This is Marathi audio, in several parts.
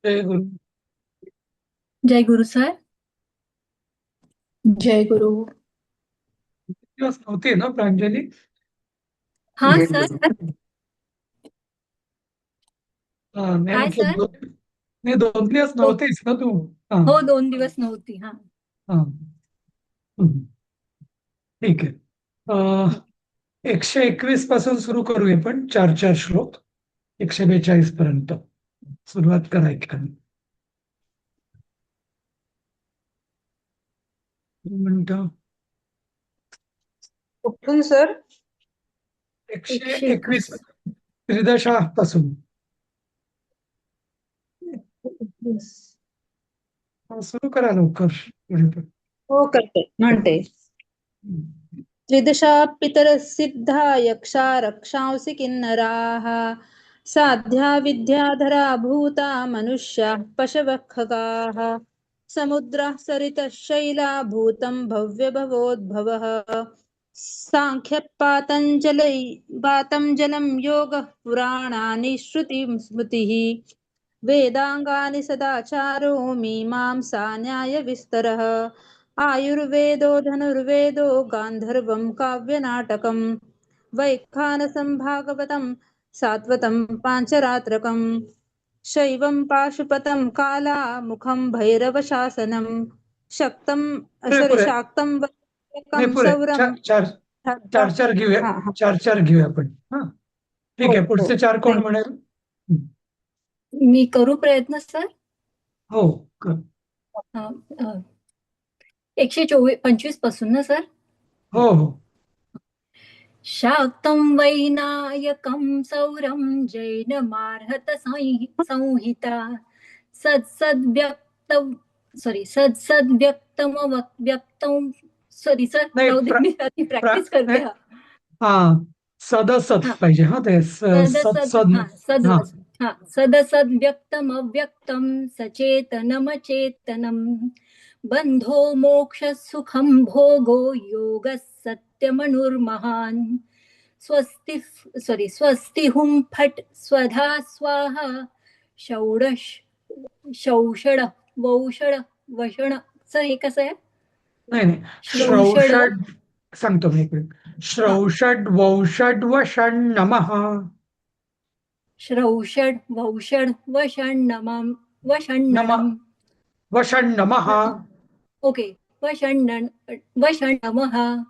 जय गुरु. जय गुरु सर. जय गुरु. दिवस नव्हते ना प्रांजली? हाँ सर. हा, नाही काय म्हटलं सर. नाही, 2 दिवस हो नव्हतेच ना तू? हा. हो 2 दिवस नव्हती. हा. हा. हम्म. ठीक आहे. 121 पासून सुरू करूया, पण 4 4 श्लोक 142 पर्यंत सुरुवात करायची. मिनिट. कुठून सर? 121 121. त्रिदशा पासून. सुरू करा लवकर. हो करते म्हणते. त्रिदशा पितरः सिद्धा यक्षा रक्षांसि किन्नराः साध्या विद्याधरा भूता मनुष्याः पशवः खगाः समुद्रः सरितः शैला भूतं भव्यभवोद्भवः पातं जलं योगः पुराणानि श्रुतिः स्मृतिः वेदांगानि सदाचारो मीमांसा न्यायविस्तरः आयुर्वेदो धनुर्वेदो गान्धर्वं काव्यनाटकं वैखानसं भागवतं सात्वतं पाञ्चरात्रकं शैवं पाशुपतं कालामुखं भैरवशासनं शक्तं पुरे शाक्तं नाही, वैदिकं पुरे सौरं चार चार चार चार घेऊया. हा हा 4 4 घेऊया आपण. हा, ठीक हो आहे. हो पुढचे 4 कोण थँक्यू. म्हणेल? मी करू प्रयत्न सर. हो, कर. अ, अ, 125 पासून ना सर. हो हो. शाक्तं वैनायकं सौरं जैनमार्हत संहिता सत्सद्व्यक्तं सत्सद्व्यक्तमव्यक्तं. सॉरी सर, नाही, राहू दे, मी आधी प्रॅक्टिस करते. नाही, हा. हा, सदसत हा. पाहिजे. हा, ते सत सदसद सद. हा सद हा. हा सदसद्व्यक्तम अव्यक्तम सचेतनमचेतनम बंधो मोक्ष सुखम भोगो योग सत्यमनुर्महान स्वस्ति स्वस्ति हुं फट स्वधा स्वाहा षौडश शौषड वौषड वषण. सर हे कसं आहे? नाही नाही, श्रौषड. श्रौषड. सांगतो मी एक मिनिट. हा. श्रौषड वौषड वषण नमः. श्रौषड वौषड वषण्णमं नम वषण्णनम. वषण नमः. ओके. वषण्णमः.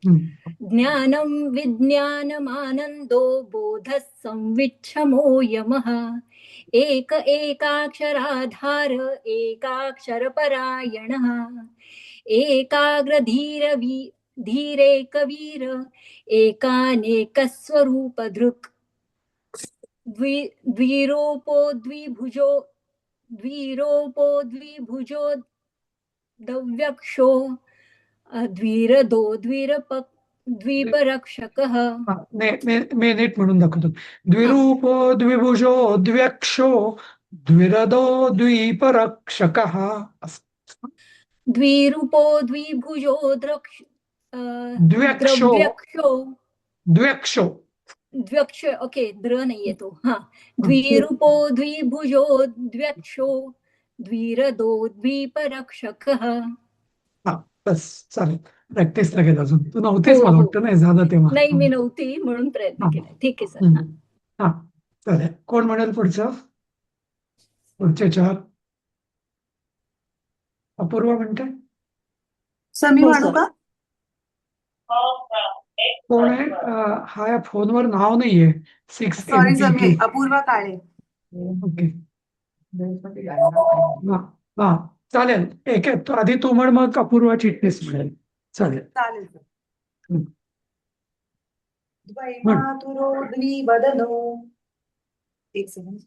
हम्म. ज्ञानं विज्ञानमानन्दो बोधः संविच्छमो यमः एक एकाक्षराधार एकाक्षरपरायणः धीरेकवीर एकानेकस्वरूपधृक् द्विरूपो द्विभुजो दव्यक्षो द्विरदो द्वीपरक्षकः. हा, मी नीट म्हणून दाखवतो. हा. द्विरूपो द्विभुजो द्व्यक्षो द्विरदो द्वीपरक्षकः. द्विरूपो द्विभुजो द्व्यक्षो. द्रव्यक्षो द्व्यक्षो. द्व्यक्ष. ओके, द्र नाहीये तो. हा. द्विरूपो द्विभुजो द्व्यक्षो द्विरदो द्वीपरक्षकः. हा, बस चालेल. प्रॅक्टिस लागेल अजून. तू हो नव्हतीच, मला हो. वाटतं. नाही झालं तेव्हा. नाही, मी नव्हती म्हणून प्रयत्न हा. केला. ठीक आहे सर. हा. हम्म. हा, चालेल. कोण म्हणेल पुढचं? पुढचे 4. अपूर्वा म्हणते. समी हो म्हणू सर. का? कोण आहे? हा, या फोनवर नाव नाहीये. 6 सॉरी MPQ. समी, अपूर्वा काळे. ओके. हा. हा, चालेल. एक तो आधी तू म्हण, मग अपूर्वा चिटणीस म्हणेल. चालेल. चालेल सर. हम्म. म्हण. द्वैमातुरो द्विवदनो. एक सेकंड.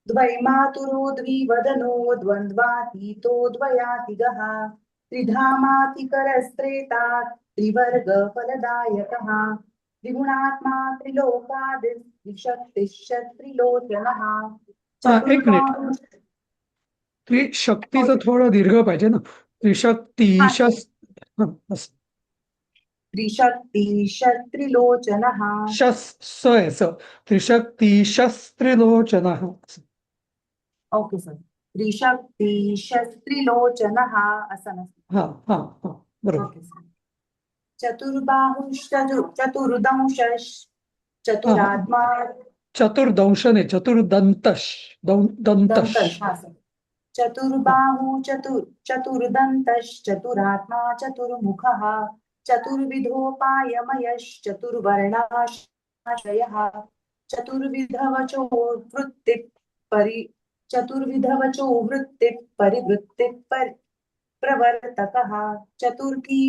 द्वैमातुरो द्विवदनो द्वन्द्वातीतो द्वयातिगः त्रिधामातिकरस्त्रेता त्रिवर्ग फलदायकः त्रिगुणात्मा त्रिलोकादिशक्तिश्च त्रिलोचनः एक मिनिट. त्रिशक्तीचं थोडं दीर्घ पाहिजे ना. त्रिशक्तीश. त्रिशक्तिश्च त्रिलोचनः. शस स आहे, स. त्रिशक्तीशस्त्रिलोचनः. Okay sir. त्रिशक्ती त्रिलोचनः असं नसतं. हा हा हा बरोबर. Okay sir. चतुर्दंश हा हा चतुरात्मा चतुर्दंश नाही, चतुर्दंतश दंतश. दंतश हा सर. हा चतुर्दंतश्चतुरात्मा चतुर्मुखः चतुर्विधोपायमयश्चतुर्वर्णाश्रयः चतुर्विधवचो वृत्तिः परि चतुर्विधवचो वृत्तिः परिवृत्तिः प्रवर्तकः चतुर्थी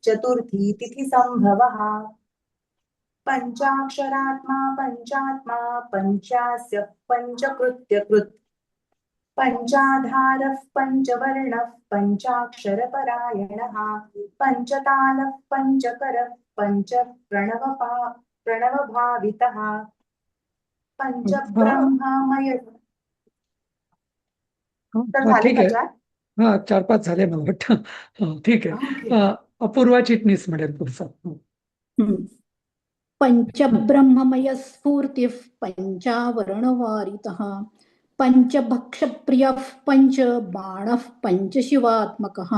चतुर्थी तिथिसम्भवः पंचाक्षरात्मा पंचास्य पंचकृत्यकृत् पंचाधारः पंचवर्णः पंचाक्षरपरायणः पंचतालः पंचकरः प्रणवभावितः हा पंचब्रह्ममय. तर हा, झाले ठीक का आहे. चार? हा 4-5 झाले मला वाटतं. हा, ठीक आहे. ओके. अपूर्वा चिटणीस म्हणेल पुढचा. पञ्चब्रह्ममयस्फूर्तिः पञ्चावरणवारितः पञ्चभक्षप्रियः पञ्चबाणः पञ्चशिवात्मकः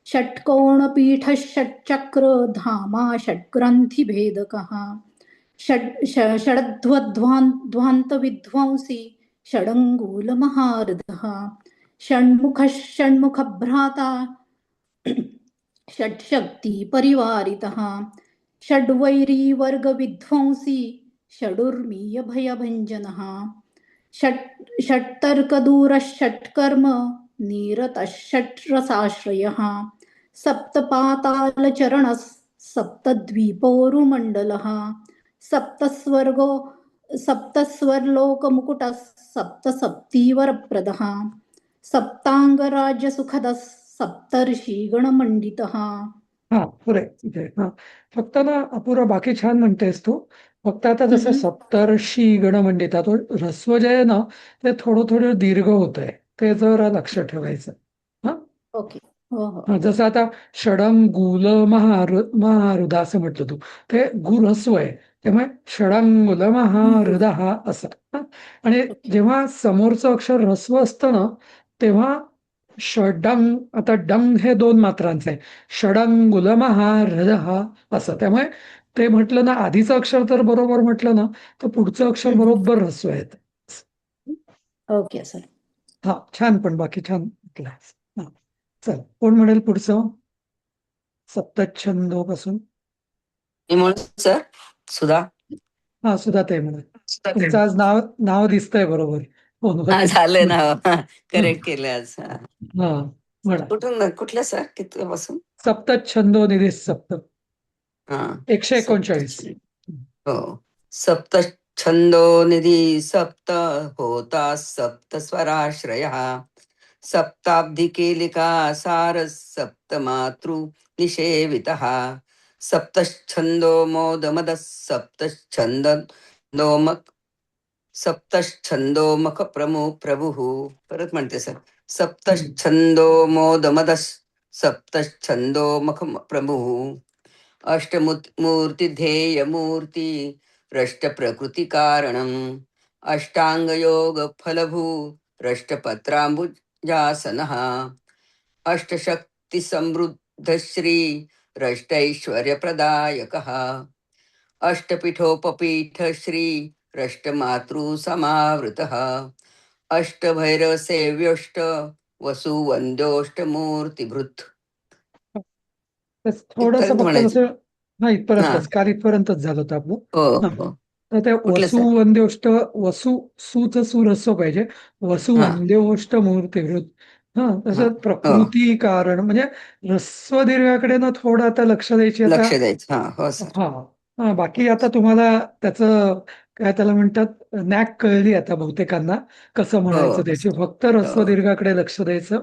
षट्कोणपीठः षट्चक्रधामा षट्ग्रन्थिभेदकः षडध्वध्वान्तविध्वंसी षडङ्गूलमहारथः षण्मुखः षण्मुखभ्राता षट्शक्तिपरिवारितः षड्वैरीवर्गविध्वंसी षडुर्मीयभयभञ्जनः षट्तर्कदूरः षट्कर्म निरतः षट्रसाश्रयः सप्तपातालचरणः सप्तद्वीपोरुमण्डलः सप्तस्वर्लोकमुकुटः सप्तसप्तीवरप्रदः सप्तांगराज्यसुखदः सप्तर्षिगणमण्डितः. हा पुरे इथे. हा फक्त ना अपूर्व बाकी छान म्हणतेस तू. फक्त आता जसं सप्तर्षी गणमंडिता तो ऱ्हस्व जे आहे ना ते थोडं थोडं दीर्घ होत आहे, ते जरा लक्ष ठेवायचं. हा ओके. हो हो. हा, जसं आता षडंगुल महारुदा असं म्हटलं तू, ते गु ऱ्हस्व आहे, त्यामुळे षडंगुल महारुदा हा असं. हा? आणि जेव्हा समोरचं अक्षर ऱ्हस्व असतं ना तेव्हा षडंग, आता डंग हे 2 मात्रांचं आहे, षडंगुल महारथ असं. त्यामुळे ते म्हटलं ना आधीचं अक्षर तर बरोबर म्हटलं ना तर पुढचं अक्षर बरोबर ऱ्हस्व आहे. Okay sir. हा छान, पण बाकी छान म्हटलं. हा चल, कोण म्हणेल पुढचं सप्तछंदो पासून? मी म्हणू सर सुधा. हा सुधाताई म्हणा. तुमचं आज नाव दिसतंय बरोबर फोनवर. हा झालं ना, करेक्ट केलं आज. हा. हा म्हणा. कुठल्या सर कितव्यापासून? सप्तछंदो निधी सप्त हा 139. हो. सप्त छंदो निधी सप्त होता सप्त स्वराश्रयः सप्ताब्धिकेलिका सार सप्त मातृ निषेवितः सप्तछंदो मोदमद सप्तछंदोमक प्रभुः. परत म्हणते सर. सप्तछंदो मोदमद सप्तछंदोमख प्रभुः अष्टमूर्तिध्येयमूर्ति रष्टप्रकृतिकारणम् अष्टाङ्गयोगफलभू रष्टपत्राम्बुजासनः अष्टशक्तिसमृद्धश्री रष्टैश्वर्यप्रदायकः अष्टपीठोपपीठश्री रष्टमातृसमावृतः अष्टभैरवसेव्योष्ट वसुवन्द्योष्टमूर्तिभृत्. थोडस इथपर्यंत फक्त म्हणायचं. जसं हा इथपर्यंतच, हा. काल इथपर्यंतच झालं होतं आपलं. हो हा. हो. तर त्या कुठलं सर? वसुवंद्योष्ट सूच सुरस्व पाहिजे, वसुवंद्योष्ट मूर्तिभृत. हा तसं हा. प्रकृती कारण म्हणजे ऱ्हस्व दीर्घाकडे ना थोडं आता लक्ष द्यायची आता. लक्ष द्यायचं. हा हो सर. हा हा बाकी आता तुम्हाला त्याचं काय त्याला म्हणतात नॅक कळली आता बहुतेकांना कसं म्हणायचं हो. त्याची. फक्त ऱ्हस्व दीर्घाकडे लक्ष द्यायचं,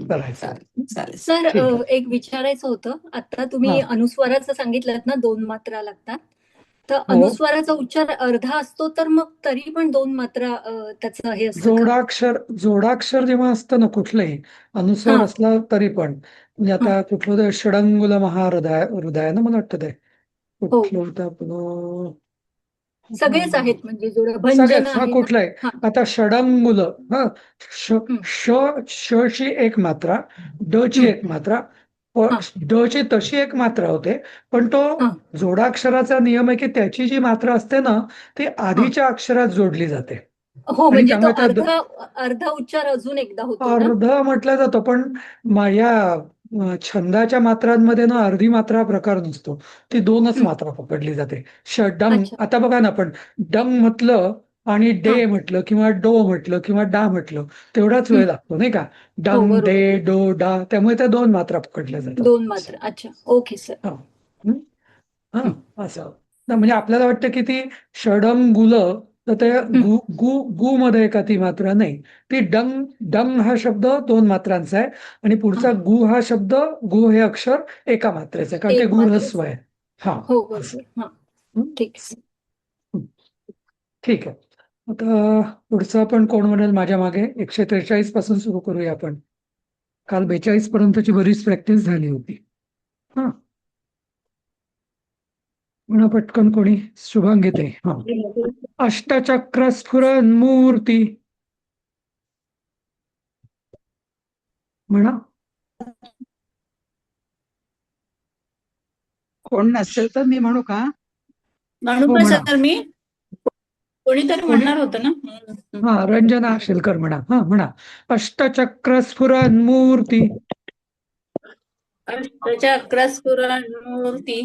करायचं. चालेल चालेल. सर ठीक आहे. एक विचारायचं होतं. आता तुम्ही हा. अनुस्वाराचं सांगितलं ना 2 मात्रा लागतात, तर हो. अनुस्वाराचा उच्चार अर्धा असतो तर मग तरी पण 2 मात्रा त्याचं हे असतं का? जोडाक्षर जेव्हा असतं ना कुठलंही अनुस्वार हा. असला तरी पण, म्हणजे आता कुठलं ते षडंगुल महाहृदय ना मला वाटतं ते हो. कुठलं होतं आपलं. सगळेच आहेत म्हणजे जोड भंजन सगळेच हा आहे ना. कुठलाही हा. आता षडंगुलं हा श हम्म. श ची एक मात्रा ड ची हम्म. एक मात्रा हा. ड ची तशी एक मात्रा होते पण तो हा. जोडाक्षराचा नियम आहे की त्याची जी मात्रा असते ना ती आधीच्या अक्षरात जोडली जाते हो आणि म्हणजे तो त्यामुळे त्या अर्धा उच्चार अजून एकदा होतो ना. अर्ध म्हटलं जातं पण या छंदाच्या मात्रांमध्ये ना अर्धी मात्रा प्रकार नसतो ती दोनच हम्म. मात्रा पकडली जाते षडंग अच्छा. आता बघा ना आपण डंग म्हटलं आणि हा. डे म्हटलं किंवा डो म्हटलं किंवा डा म्हटलं तेवढाच वेळ हम्म. लागतो नाही का हो डंग बरोबर. डे डो डा त्यामुळे त्या दोन मात्रा पकडल्या जातात 2 मात्र. अच्छा. Okay sir. हा हं? हा हं. असं तर म्हणजे आपल्याला वाटतं की ती षडंग गुल तर ते हं. गु गु गु मध्ये का ती मात्रा नाही ती डंग डंग हा शब्द दोन मात्रांचा आहे आणि पुढचा हां. गु हा शब्द गु हे अक्षर एका मात्रेचं आहे कारण ते एक गुरहस्व मात्राचं. आहे हा हो असं बरोबर. हां. हं? ठीक आहे. हं. ठीक आहे आता पुढचं आपण कोण म्हणेल माझ्या मागे 143 पासून सुरू करूया आपण काल 42 पर्यंतची बरीच प्रॅक्टिस झाली होती हा म्हणा पटकन कोणी शुभांगी ताई हा अष्टचक्र स्फुरन मूर्ती म्हणा कोण नसेल तर मी म्हणू का? म्हणू हो का म्हणा सर मी? कोणीतरी कोणी म्हणणार होतं ना. हा रंजना शेलकर म्हणा हा म्हणा अष्टचक्र स्फुरन मूर्ती अष्टचक्र स्फुरन्मूर्ती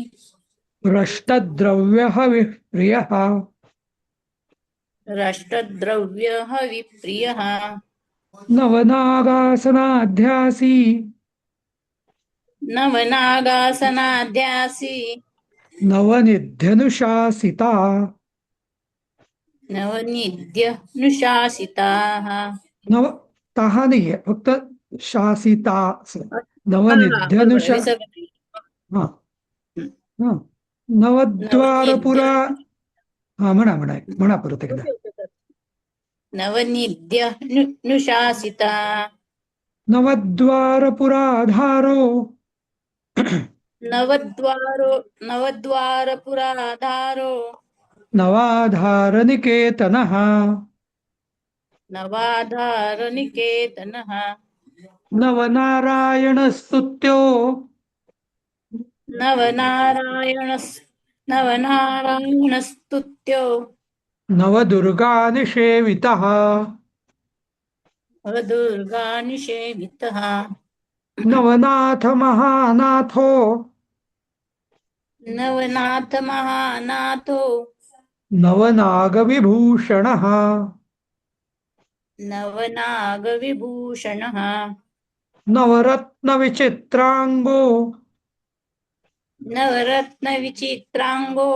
भ्रष्टद्रव्य प्रिय राष्ट्रद्रव्य विप्रियः नवनागासनाध्यासी नवनागासनाध्यासी नवनिध्यनुशासिता नवनिध्य नुशासिताः. नव ताहा नाहीये फक्त शासिता असं. बरोबर नवनिध्यनुशा विसरले. हा हा नवद्वारपुरा नवनिध्य हा म्हणा म्हणा म्हणा परत एकदा नवनिध्य नुशासिता नवद्वारपुराधारो नवद्वारपुराधारो नवाधारनिकेतनः नवाधारनिकेतनः नवनारायणस्तुत्यो नवनारायणस्तुत्यो नवदुर्गानिषेवितः वदुर्गानिषेवितः नवनाथ महानाथो नवनाथ महानाथो नवनागविभूषणः नवनागविभूषणः नवरत्नविचित्राङ्गो नवरत्नविचित्राङ्गो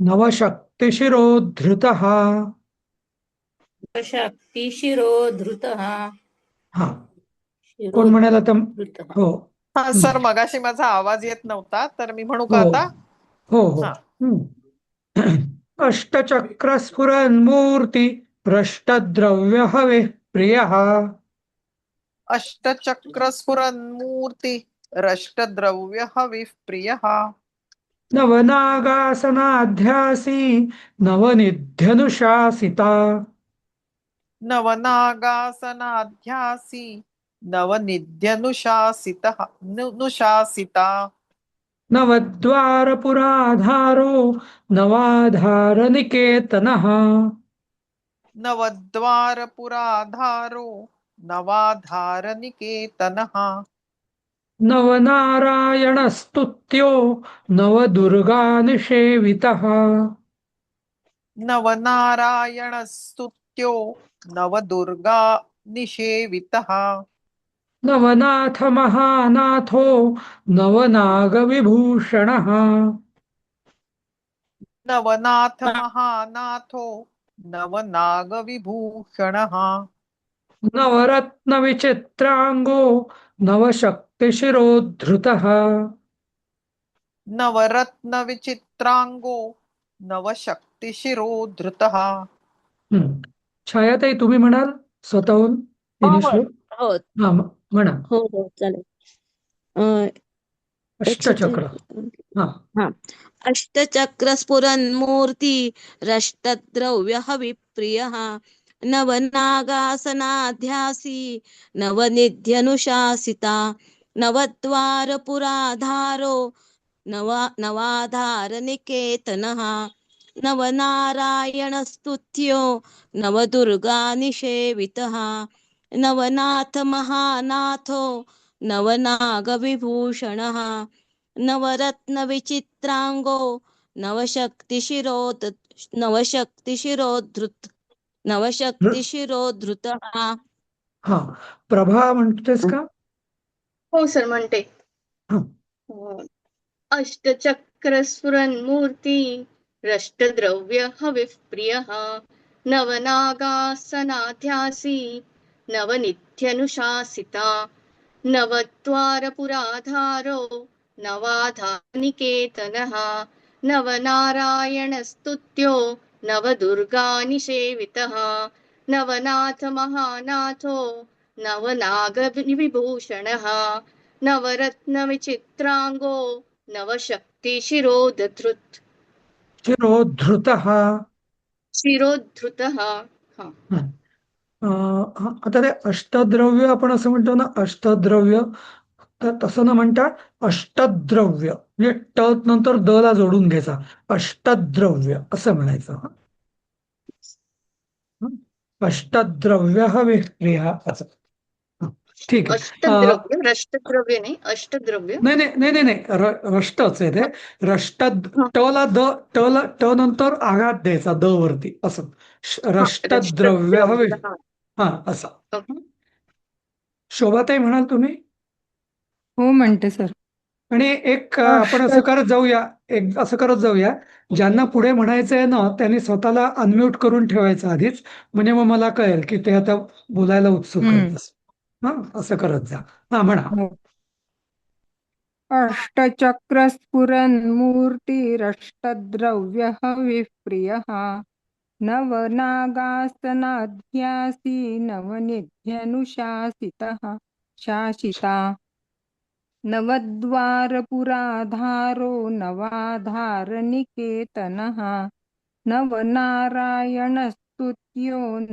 नवशक्तिशिरोद्धृतः शक्तिशिरोधृतः हा कोण म्हणाल आता शिरोधृतः. हो हा सर मगाशी माझा आवाज येत नव्हता तर मी म्हणू का हो आता? हो हो हा अष्टचक्रस्फुरन्मूर्ती भ्रष्टद्रव्य प्रियः अष्टचक्र स्फुरन्मूर्ती रष्टद्रव्य प्रियः नवनागासनाध्यासी नवनिध्यनुशासिता नवनागासनाध्यासी नवनिध्यनुशासितः नुशासिता नवद्वारपुराधारो नवाधारनिकेतनः नवद्वारपुराधारो नवाधारनिकेतनः नवनारायणस्तुत्यो नवदुर्गानिषेवितः नवनारायणस्तुत्यो नवदुर्गा निषेवितः नवनाथ महानाथो नवनागविभूषणः नवनाथ महानाथो नवनागविभूषणः नवरत्नविचित्राङ्गो नवशक्तिशिरोद्धृतः नवरत्नविचित्राङ्गो नवशक्तिशिरोधृतः. छायाताई तुम्ही म्हणाल स्वतःहून हो तिन्ही हो श्लोक हो हा म्हणा हो हो चालेल. अं, एकशे अष्टचक्र हा अष्टचक्रस्फुरन्मूर्ति रष्टद्रव्यः विप्रियः नवनागासनाध्यासी नवनिध्यनुशासिता नवद्वारपुराधारो नवाधारनिकेतनः नवनारायणस्तुत्यो नवदुर्गानिषेवितः नवनाथमहानाथो नवनागविभूषणः नवरत्नविचित्राङ्गो नवशक्तिशिरोधृत नवशक्तिशिरोधृतः हा प्रभा म्हणतेस का? हो सर म्हणते. हा अष्टचक्रस्फुरन्मूर्ति रष्टद्रव्य हविप्रियः नवनागासनाध्यासी नवनित्यनुशासिता नवद्वारपुराधारो नवाधानिकेतनः नवनारायणस्तुत्यो नवदुर्गानिषेवितः नवनाथमहानाथो नवनागविभूषणः नवरत्नविचित्राङ्गो नवशक्तिशिरोधृत् शिरोधृतः. शिरोधृतः. हा आता ते अष्टद्रव्य आपण असं म्हणतो ना, अष्टद्रव्य, तर तसं न म्हणता अष्टद्रव्य म्हणजे ट नंतर द ला जोडून घ्यायचा, अष्टद्रव्य असं म्हणायचं. अष्टद्रव्य विक्रिया असं. ठीक आहे. अष्टद्रव्य रष्टद्रव्य नाही अष्टद्रव्य. नाही नाही नाही नाही नाही रष्टच आहे ते. ट नंतर आघात द्यायचा द वरती असं. रष्टद्रव्य हा असा. शोभाताई म्हणाल तुम्ही? हो म्हणते सर. आणि एक आपण असं करत जाऊया, ज्यांना पुढे म्हणायचंय ना त्यांनी स्वतःला अनम्यूट करून ठेवायचं आधीच, म्हणजे मग मला कळेल की ते आता बोलायला उत्सुक आहेत. हा असं करत जा. हा म्हणा. अष्टचक्रस्फुरन्मूर्तिरष्टद्रव्यः विप्रियः नवनागासनाध्यासी शासिता नवद्वारपुराधारो नवाधारनिकेतनः नवनारायणस्तुत्यो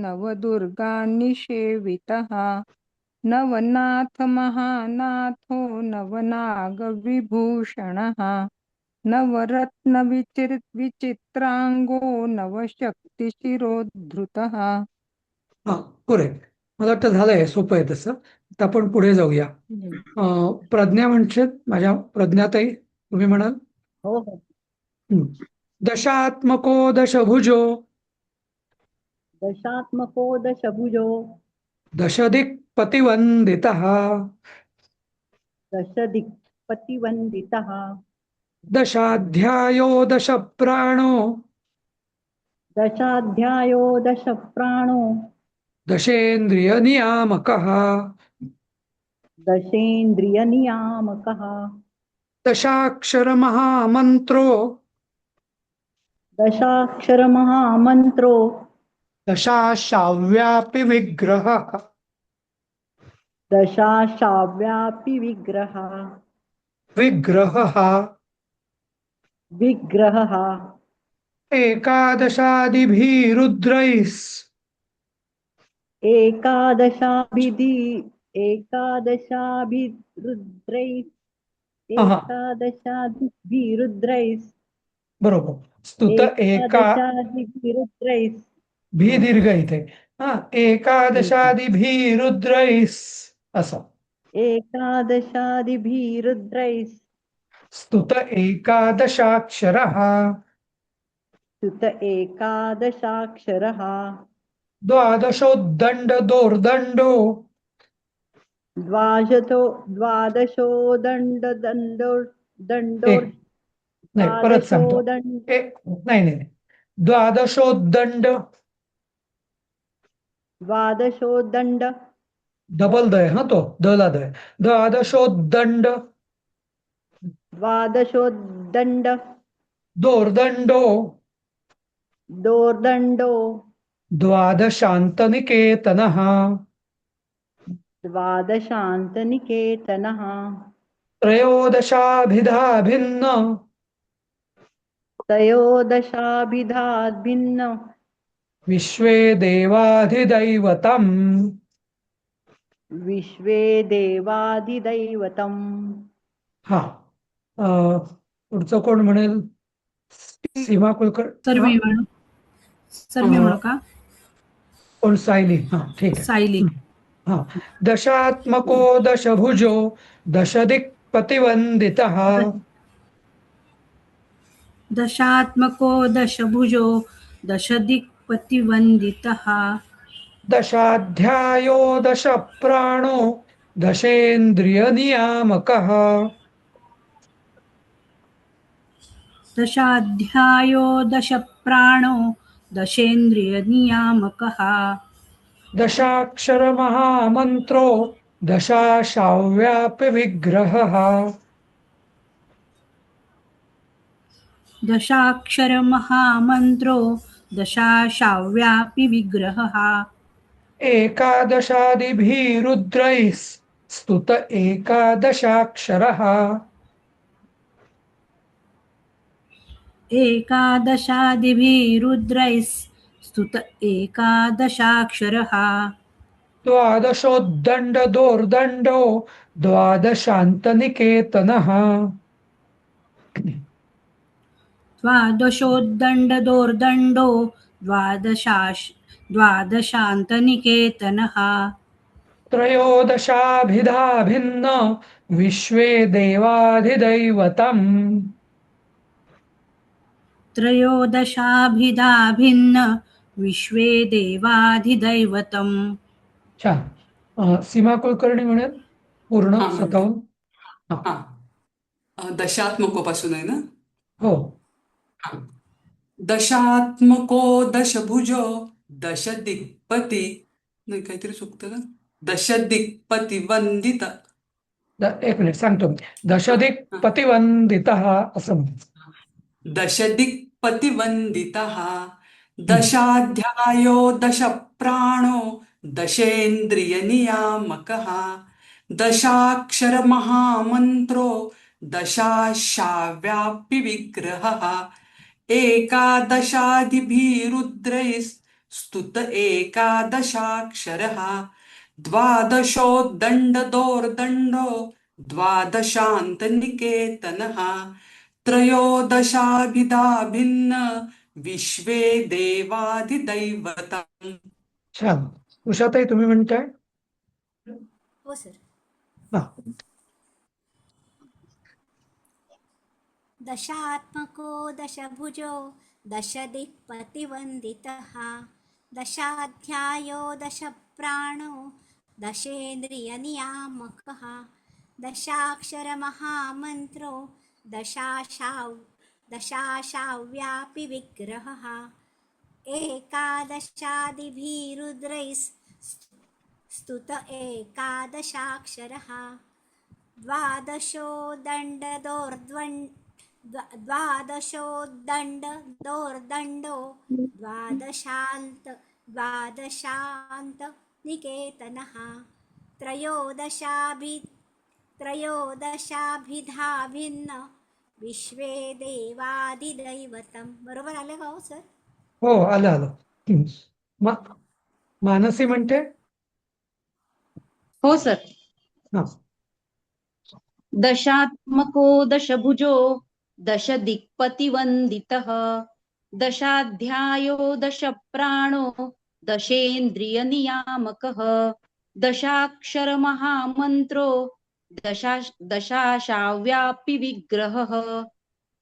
नवदुर्गानिषेवितः नवनाथमहानाथो नवनागविभूषणः नवरत्नविचित्राङ्गो नवशक्तिशिरोधृतः. हा पुरे मला वाटतं झालंय, सोपं आहे तसं. तर आपण पुढे जाऊया. प्रज्ञा म्हणजे माझ्या प्रज्ञाताई, तुम्ही म्हणाल? हो हो. दशात्मको दशभुजो दशात्मको दशभुजो दशदिक्पतिवन्दितः दशदिक्पतिवन्दितः दशाध्यायो दशप्राणो दशाध्यायो दशप्राणो दशेन्द्रियनियामकः दशेन्द्रियनियामकः दशाक्षरमहामन्त्रो दशाक्षरमहामन्त्रो दशाशाव्यापि विग्रहः दशाशाव्यापि विग्रहः विग्रहः एकादशादिभिरुद्रैः एकादशाभिरुद्रैः बरोबर. स्तुत एकादशादिभिरुद्रैः भी दीर्घ इथे. एकादशादिभिरुद्रैः असं. एकादशादिभिरुद्रैः स्तुत एकादशाक्षरः स्तुत एकादशाक्षरः द्वादशोद्दण्ड दोर्दण्डो द्वादशो दण्डो नाही परत सांगतो. नाही द्वादशोदण्ड डबल दय हा तो दला दय. द्वादशोद्दण्ड दोर्दण्डो द्वादशान्तनिकेतनः त्रयोदशाभिधा भिन्न त्रयोदशाभिधात् भिन्न विश्वे देवाधिदैवतम् विश्वे देवाधिदैवतम्. हा पुढचं कोण म्हणेल? सीमा कुलकर्णी. सर मी म्हणू सर मी म्हणू का कोण? सायली. हा ठीक आहे. सायली हा दशात्मको दशभुजो दशदिक्पतिवन्दितः दशात्मको दशभुजो दशदिक्पतिवन्दितः दशाध्यायो दशप्राणो दशेन्द्रियनियामकः दशाध्यायो दशप्राणो दशेन्द्रियनियामकः दशाक्षरमहामन्त्रो दशाशाव्यापि विग्रहः दशाक्षरमहामन्त्रो दशाशाव्यापि विग्रहः एकादशादिभिरुद्रैः स्तुत एकादशाक्षरः एकादशादिभिरुद्रैस्तुत एकादशाक्षरः द्वादशोद्दण्डदोर्दण्डो द्वादशान्तनिकेतनः द्वादशोद्दण्डदोर्दण्डो द्वादशान्तनिकेतनः त्रयोदशाभिधा भिन्न विश्वे देवाधिदैवतम् त्रयोदशाभिधा भिन्न विश्वे देवाधिदैवतम्. छान. सीमा कुलकर्णी म्हणेल पूर्ण हा, म्हणते. स्वतःहून. हा दशात्मकोपासून आहे ना. हो. दशात्मको दशभुजो दशदिक्पती नाही काहीतरी चुकतं का. दशदिक्पती वंदित. एक मिनिट सांगतो मी. दशदिक्पतिवन्दितः असं म्हणायचं. दशदिक्पतिवन्दितः दशाध्यायो दशप्राणो दशेन्द्रियनियामकः दशाक्षरमहामन्त्रो दशाशाव्यापि विग्रहः एकादशादिभिरुद्रैस्तुत एकादशाक्षरः द्वादशोद्दण्डदोर्दण्डो द्वादशान्तनिकेतनः त्रयोदशाभिधा भिन्न विश्वे देवाधिदैवतम्. छान. उषाताई तुम्ही म्हणताय? हो सर. हा. दशात्मको दशभुजो दशदिक्पतिवन्दितः दशाध्यायो दशप्राणो दशेन्द्रियनियामकः दशाक्षरमहामन्त्रो दशाशाव्यापि विग्रहः एकादशादिभिरुद्रैस्तुत एकादशाक्षरः द्वादशोद्दण्डदोर्दण्डो द्वादशान्तनिकेतनः त्रयोदशाभिधा भिन्न विश्वे देवाधिदैवतम्. बरोबर आलं का हो सर? हो, आलं आलं. मानसी म्हणते? हो सर. हा. दशात्मको दशभुजो दशदिक्पतिवन्दितः दशाध्यायो दशप्राणो दशेन्द्रियनियामकः दशाक्षरमहामन्त्रो दशाशाव्यापि विग्रहः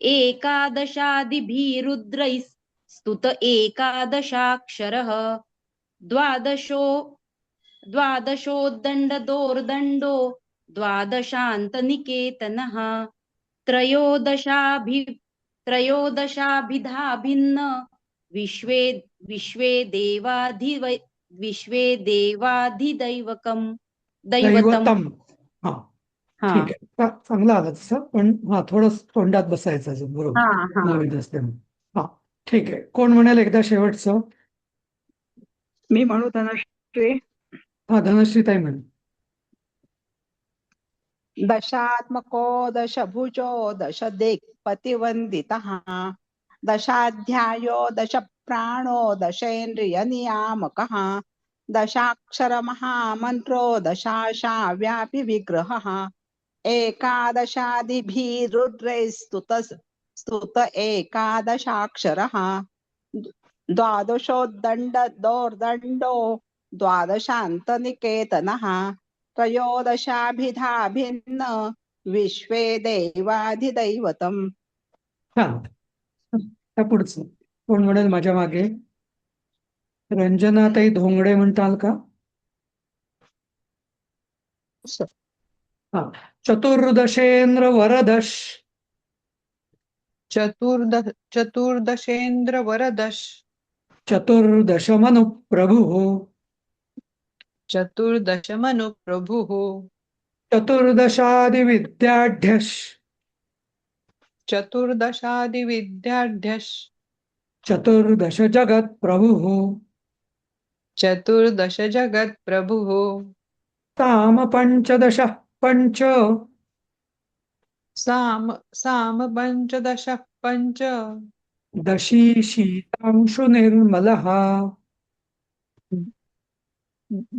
एकादशादिभिरुद्रैस्तुत एकादशाक्षरः द्वादशोद्दण्डदोर्दण्डो द्वादशान्तनिकेतनः त्रयोदशाभिधा भिन्न विश्वे देवाधिदैवकम् दैवतम. हा हा ठीक आहे. चांगलं आलं तसं, पण हा थोडं तोंडात बसायचं अजून. बरोबर. हा हा नवीन असते. हा ठीक आहे. कोण म्हणाल एकदा शेवटचं? मी म्हणू धनश्री. हा धनश्री ताई म्हणे. दशात्मको दशभुजो दशदिक्पतिवन्दितः दशाध्यायो दशप्राणो दशेन्द्रियनियामकः दशाक्षरमहामन्त्रो दशाशा व्यापि विग्रहः एकादशादिभिरुद्रैस्तुत एकादशाक्षरः द्वादशोद्दण्डोर्दण्डो द्वादशान्तनिकेतनः त्रयोदशाभिधा भिन्न विश्वे देवाधिदैवतम्. छान. त्या पुढचं कोण म्हणेल माझ्या मागे? रंजनाताई धोंगडे म्हणताल का? हा. चतुर्दशेंद्र वरदश चतुर्दशेंद्र वरदश चतुर्दशमनु प्रभुः चतुर्दशमनु प्रभुः चतुर्दशादिविद्याढ्यश चतुर्दशादिविद्याढ्यश चतुर्दश जगत प्रभुः चतुर्दश जगत प्रभुः ताम पंचदश पंच साम पंचदश पंच दशी शीतांशु निर्मलः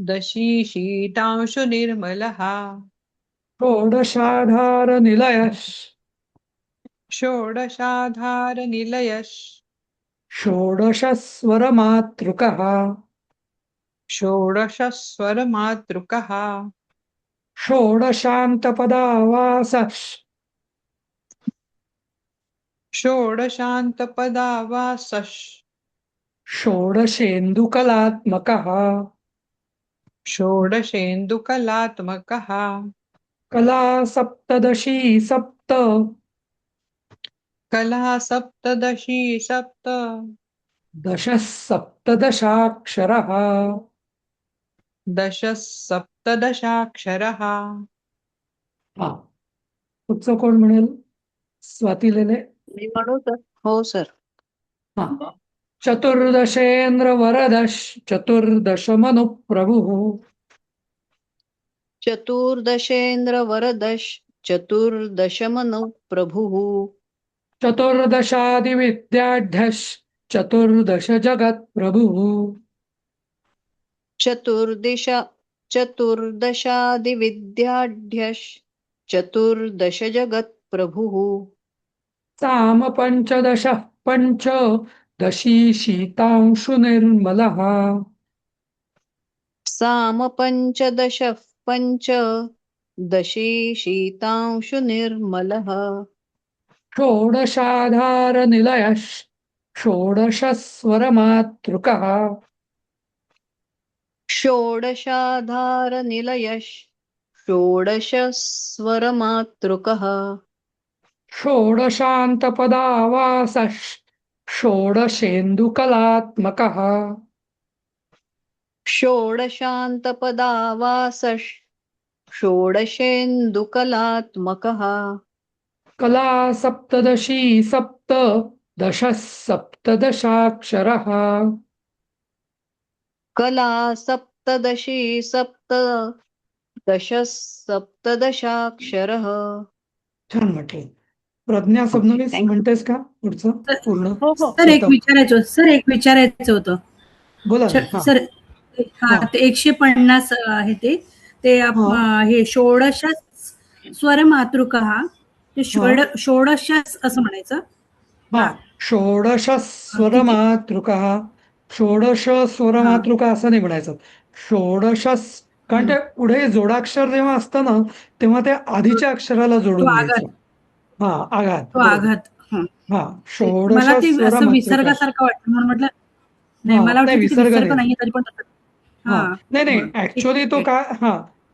दशी शीतांशु निर्मलः षोडशाधार निलयश षोडशाधार निलयश षोडशस्वर मातृकः षोडशस्वर मातृकः षोडशान्तपदावासः षोडशान्तपदावासः षोडशेन्दुकलात्मकः षोडशेन्दुकलात्मकः कला सप्तदशी सप्त कला सप्तदशी सप्त दश सप्तदशाक्षरः दश सप्तदशाक्षरः. हा. पुढचं कोण म्हणेल? स्वाती लेले. मी म्हणू सर? हो सर. हा. चतुर्दशेंद्र वरदश चतुर्दशमनु प्रभुः चतुर्दशेंद्र वरदश चतुर्दशमनु प्रभुः चतुर्दशादिविद्याढ्यश चतुर्दश जगत प्रभुः चतुर्दशादिविद्याढ्यश चतुर्दश जगत प्रभुः साम पंचदश पंच दशी शीतांशु निर्मलः साम पंचदश पंच दशी शीतांशु निर्मलः षोडशाधार निलयश षोडशस्वर मातृकः षोडशाधार निलयश षोडशस्वरमातृकः षोडशान्तपदावासः षोडशेन्दुकलात्मकः षोडशान्तपदावासः षोडशेन्दुकलात्मकः कला सप्तदशी सप्त दश सप्तदशाक्षरः कला सप्तदशी सप्त दश सप्तदशाक्षरः. छान म्हटलं. प्रज्ञा सबनवीस म्हणतेस का पुढचं पूर्ण? सर एक विचारायचं होतं. बोला ना. हा. सर हा ते 150 आहे ते हे षोडश स्वर मातृकः ते षोडश असं म्हणायचं. हा. षोडश स्वर मातृकः षोडश स्वर मातृका असं नाही म्हणायचं. षोडश कारण ते पुढे जोडाक्षर जेव्हा असतं ना तेव्हा ते आधीच्या अक्षराला जोडून घ्यायचं. हा आघात. हा षोडश मला ते स्वर असं मातृका. विसर्गासारखं वाटतं म्हणून म्हटलं नाही मला वाटतं विसर्ग नाहीये तरी पण नाही ऍक्च्युअली तो काय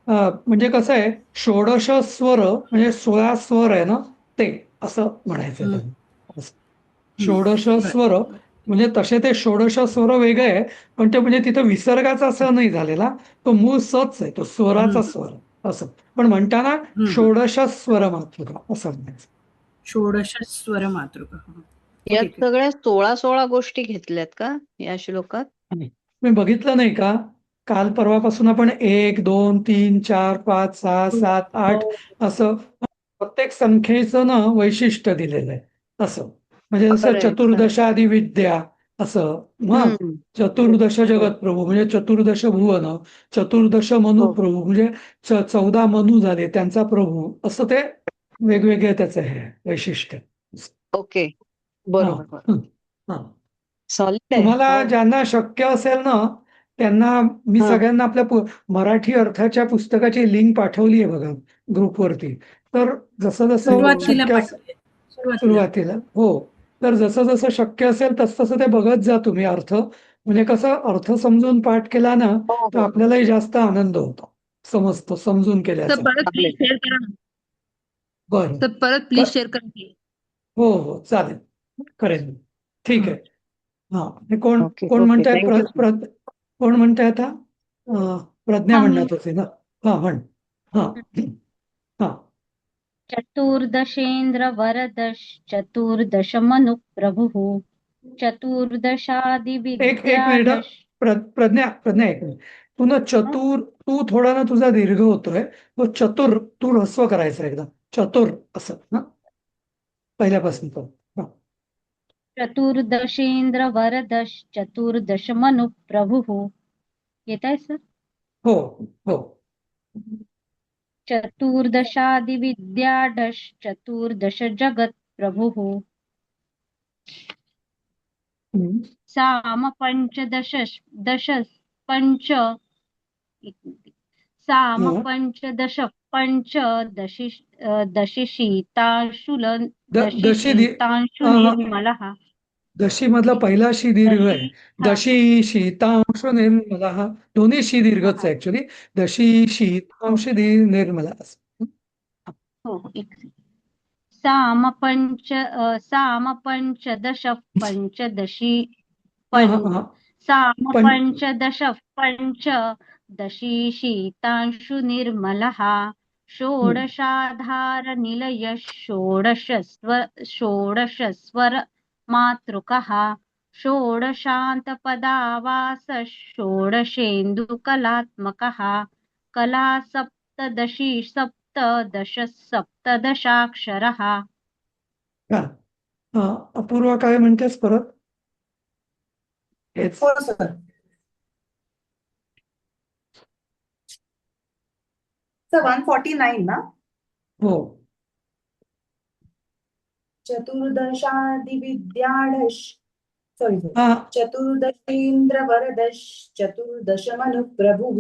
म्हणजे कसं आहे षोडश स्वर म्हणजे 16 स्वर आहे ना ते असं म्हणायचं. षोडश स्वर म्हणजे तसे ते षोडश स्वर वेगळे आहे पण ते म्हणजे तिथं विसर्गाचा असं नाही झालेला तो मूळ सच आहे तो स्वराचा स्वर असं पण म्हणताना षोडश स्वर मातृका असं म्हणायचं. षोडश स्वर मातृका. यात सगळ्या 16 गोष्टी घेतल्यात का या श्लोकात? मी बघितलं नाही का काल परवापासून आपण 1 2 3 4 5 6 7 8 असं प्रत्येक संख्येचं ना वैशिष्ट्य दिलेलं आहे असं म्हणजे जसं खरंय, खरंय. चतुर्दशादी विद्या असं मग चतुर्दश जगत प्रभू म्हणजे चतुर्दश भुवन, चतुर्दश मनु हो. प्रभू म्हणजे 14 मनु झाले त्यांचा प्रभू, असं ते वेगवेगळे त्याचे हे वैशिष्ट्य. ओके. हा बरोबर, बरोबर. हं, हा. सॉलिड आहे. तुम्हाला हो. ज्यांना शक्य असेल ना त्यांना मी हा. सगळ्यांना आपल्या मराठी अर्थाच्या पुस्तकाची लिंक पाठवली आहे बघा ग्रुपवरती. तर जसं जसं सुरुवातीला शक्य पाठवले. सुरुवातीला सुरुवातीला हो, तर जसं जसं शक्य असेल तसं ते बघत जा तुम्ही अर्थ. म्हणजे कसं अर्थ समजून पाठ केला ना हो, तर हो. आपल्यालाही जास्त आनंद होतो, समजतो समजून तर केल्याचा. परत प्लीज शेअर करा ना. बरं तर परत प्लीज शेअर करा की. हो हो चालेल, करेन मी. ठीक आहे. हा हे कोण ओके, कोण ओके. म्हणताय थँक्यू. कोण म्हणताय आता? प्रज्ञा हा, मी म्हणत होते ना. हा म्हण. हा हा चतुर्दशेन्द्र वरदश्चतुर्दश मनु प्रभुः एक मिनिट चतुर्दशादिविद्यादश. प्रज्ञा एक मिनिट. तू ना तू थोडा ना तुझा दीर्घ होतोय. तो चतुर तू ह्रस्व करायचा एकदा चतुर असं ना पहिल्यापासून तो. हा. चतुर्दशेन्द्र वरदश्चतुर्दश मनु प्रभुः. येत आहे सर? हो हो चतुर्दशादिविद्यादश्चतुर्दश जगत् प्रभुः हम्म. साम पंचदश पंच एक मिनिट. साम हा. पंचदश पंचदशि दशिशीतांशुल दशी दशिशीतांशु निर्मलः. दशी मधला पहिला शी दीर्घ आहे. दशी हा दशी शीतांश निर्मला हा दोन्ही शी दीर्घच आहे ऍक्च्युली. दशी शीतांश निर्मला असं. हो हो एक second. साम पंचदश पंचदशी हा हा हा साम पण पंचदश पंचदशी शीतांशु निर्मलः षोडशाधार निलय षोडशस्वर मातृकः षोडशान्तपदावास षोडशेन्दुकलात्मकः कला सप्तदशाक्षरः. हा अपूर्वा काय म्हणतेस परत हेच? हो सर. सर 149 ना. हो चतुर्दशादिविद्याढश सॉरी हा चतुर्दशेन्द्र वरदश चतुर्दश मनु प्रभुः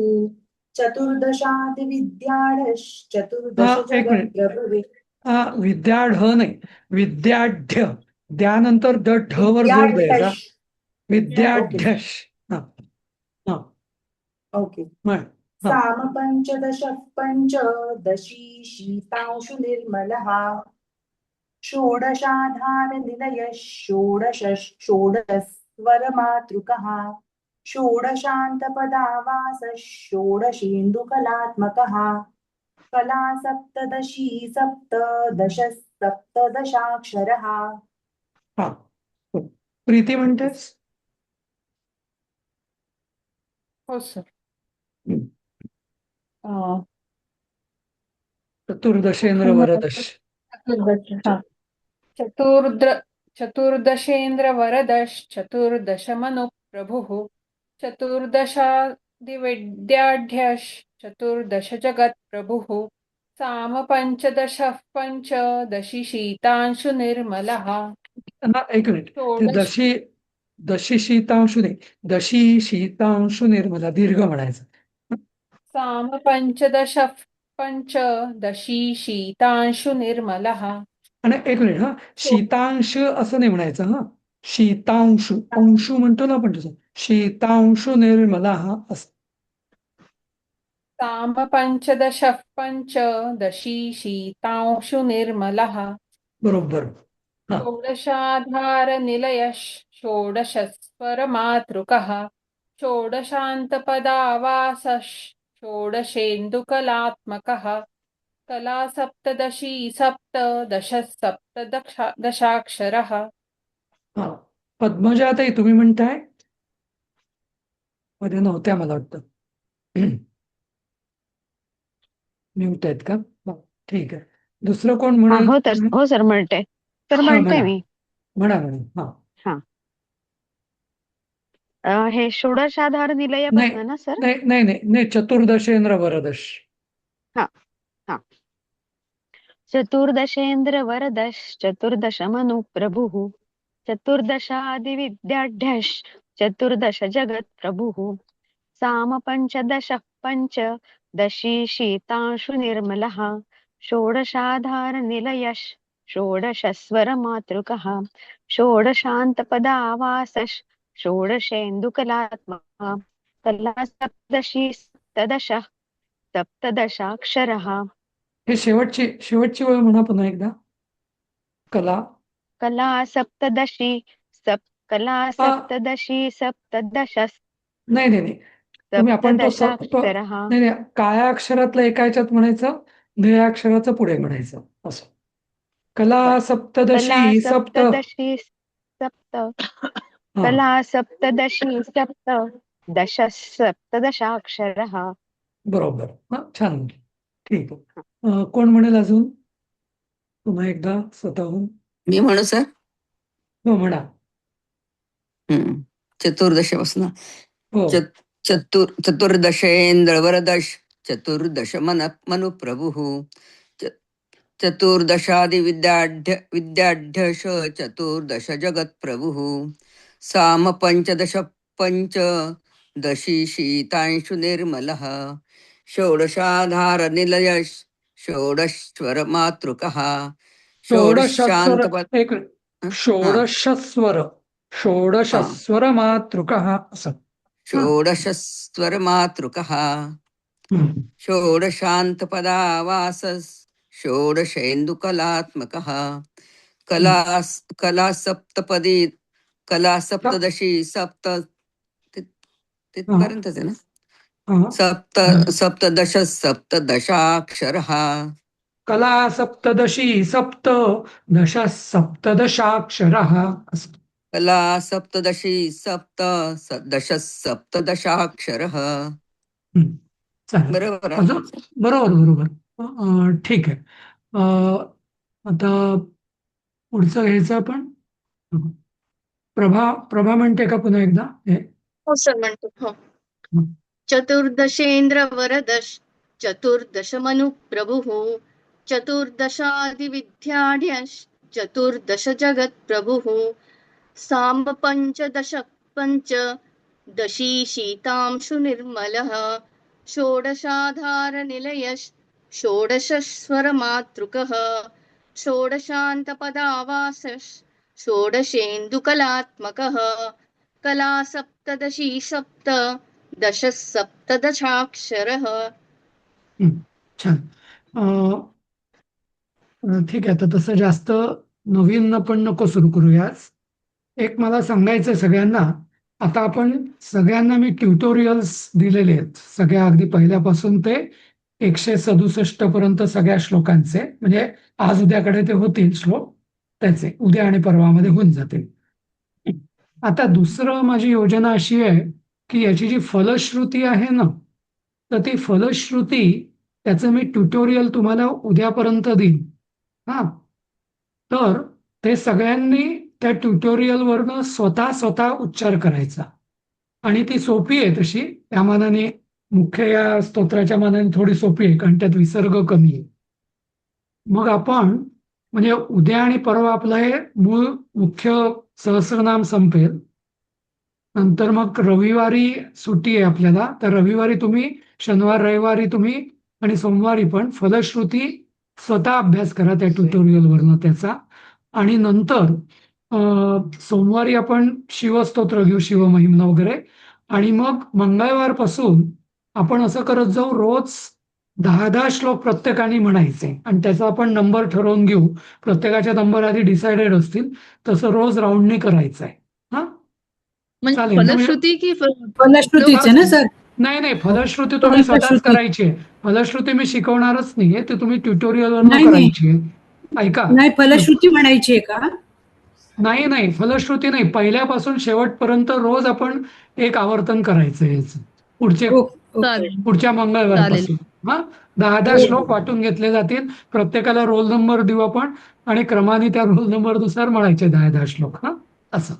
चतुर्दशादिविद्याढश चतुर्दश हा एक जगत् मिनिट. प्रभुः विद्याढ नाही विद्याढ्य त्यानंतर ढ वर जोर द्यायचा. विद्याढ्यश. विद्याढ्यश. हा हा ओके. म्हण. हा साम पंचदश पंचदशी शीतांशु निर्मलः षोडशाधार निलय षोडशस्वरमातृकः षोडशान्तपदावास षोडशेन्दुकलात्मकः कला सप्तदशी सप्तदशाक्षरः. हा प्रीती म्हणतेस? हो सर. हम्म. चतुर्दशेंद्र वरदश. चतुर्दशेन्द्र वरदश चतुर्दश मनु प्रभुः चतुर्दशादिविद्याढ्यश चतुर्दश जगत् प्रभुः साम पंचदश पंचदशी शीतांशु निर्मलः एक मिनिट. ते षोडश दशी शीतांशु नाही दशी शीतांशु निर्मला दीर्घ म्हणायचं. साम पंचदश पंचदशी शीतांशु निर्मलः. आणि एक मिनिट हा शीतांश असं नाही म्हणायचं. हा शीतांशु अंशु म्हणतो ना आपण तसं शीतांशु निर्मला हा असं. साम पंचदश पंचदशी शीतांशु निर्मलः बरोबर. हा षोडशाधार निलय षोडशस्वरमातृकः षोडशान्तपदावास षोडशेन्दुकलात्मकः कला सप्तदशी सप्तदशाक्षरः. हा पद्मजाताई तुम्ही म्हणताय मध्ये नव्हत्या मला वाटतं. म्यूट आहेत का? ठीक आहे. दुसरं कोण हो म्हणाल? सर म्हणते. तर हा म्हणते म्हणा. मी म्हणा म्हणा. हा हे षोडशाधार नाही निलयापासून ना सर? नाही नाही नाही नाही चतुर्दशेंद्र वरदश. हा हा. चतुर्दशेंद्र वरदश चतुर्दश मनु प्रभुः चतुर्दशादिविद्याढ्यश चतुर्दश जगत् प्रभुः साम पंचदश पंच दशी शीतांशु निर्मलः षोडशाधार निलयश षोडशस्वर मातृकः षोडशान्तपदावासश षोडशेन्दुकलात्मकः कला सप्तदशी सप्तदश सप्तदशाक्षरः. हे शेवटची वेळ म्हणा पुन्हा एकदा. कला कला सप्तदशी कला सप्तदशी सप्तदश नाही नाही नाही तुम्ही आपण तो सप्तदशाक्षरः. नाही नाही काळ्या अक्षरातलं एका ह्याच्यात म्हणायचं, निळ्या अक्षराचं पुढे म्हणायचं असं. कला सप्तदशी सप्त सप्तदशी सप्त कला सप्तदशी सप्त दश सप्तदशाक्षरः. बरोबर. छान. ठीक आहे. कोण म्हणेल अजून पुन्हा एकदा स्वतःहून? मी म्हणू सर? हो म्हणा. चतुर्दशपासून. हो चतुर्दशेंद्र वरदश चतुर्दश मनु प्रभुः चतुर्दशादि विद्याढ्यश चतुर्दश जगत् प्रभुः साम पंचदश पंच दशी शीतांशु निर्मलः षोडशाधार निलयश षोडश्वर मातृकः षोडशस्वर मातृकः असं. षोडशस्वर मातृकः षोडशान्तपदावासः षोडशेन्दुकलात्मकः कला सप्तपदी कला सप्तदशी सप्त तिथपर्यंतच आहे ना? सप्तदश सप्तदशाक्षरः. कला सप्तदशी सप्तदश सप्तदशाक्षरः. कला सप्तदशी सप्तदश सप्तदशाक्षरः. बरोबर बरोबर. ठीक आहे. आता पुढचं घ्यायचं आपण. प्रभा म्हणते का पुन्हा एकदा? हो सर म्हणतो. हो. चतुर्दशेंद्र वरदश चतुर्दश मनु प्रभुः चतुर्दशादिविद्याढ्यश चतुर्दश जगत् प्रभुः सांब पंचदश पंच दशी शीतांशु निर्मलः षोडशाधार निलयश षोडशस्वर मातृकः षोडशान्तपदावासश षोडशेन्दुकलात्मकः कला सप्तदशी सप्त दश सप्तदशाक्षरः. छान. ठीक आहे. तर तसं जास्त नवीन पण नको सुरू करूयाच. एक मला सांगायचं सगळ्यांना, आता आपण सगळ्यांना मी ट्युटोरियल्स दिलेले आहेत सगळ्या अगदी पहिल्यापासून ते 167 पर्यंत सगळ्या श्लोकांचे. म्हणजे आज उद्याकडे ते होतील श्लोक त्याचे, उद्या आणि परवामध्ये होऊन जातील. आता दुसरं माझी योजना अशी आहे की याची जी फलश्रुती आहे ना, तर ती फलश्रुती त्याचं मी ट्युटोरियल तुम्हाला उद्यापर्यंत देईन. तर ते सगळ्यांनी त्या ट्युटोरियलवरनं स्वतः उच्चार करायचा. आणि ती सोपी आहे तशी, त्या मानाने मुख्य या स्तोत्राच्या मानाने थोडी सोपी आहे, कारण त्यात विसर्ग कमी आहे. मग आपण म्हणजे उद्या आणि परवा आपलं हे मूळ मुख्य सहस्रनाम संपेल. नंतर मग रविवारी सुट्टी आहे आपल्याला, तर रविवारी तुम्ही शनिवार रविवारी तुम्ही आणि सोमवारी पण फलश्रुती स्वतः अभ्यास करा त्या ट्युटोरियलवरनं त्याचा. आणि नंतर सोमवारी आपण शिवस्तोत्र घेऊ, शिवमहिम्न वगैरे. आणि मग मंगळवारपासून आपण असं करत जाऊ, रोज 10-10 श्लोक प्रत्येकाने म्हणायचे आणि त्याचा आपण नंबर ठरवून घेऊ. प्रत्येकाचे नंबर आधी डिसाइडेड असतील, तसं रोज राऊंडने करायचं आहे. म्हणजे फलश्रुती की फलश्रुतीच ना सर? नाही, फलश्रुती तुम्ही स्वतःच करायची आहे. फलश्रुती मी शिकवणारच नाहीये, ते तुम्ही ट्युटोरियलवर करायची आहे. ऐका, नाही फलश्रुती म्हणायची आहे का? नाही, फलश्रुती नाही. पहिल्यापासून शेवटपर्यंत रोज आपण एक आवर्तन करायचं याचं पुढच्या मंगळवारपासून. हा 10-10 श्लोक वाटून घेतले जातील. प्रत्येकाला रोल नंबर देऊ आपण आणि क्रमाने त्या रोल नंबर नुसार म्हणायचे 10-10 श्लोक. हा असं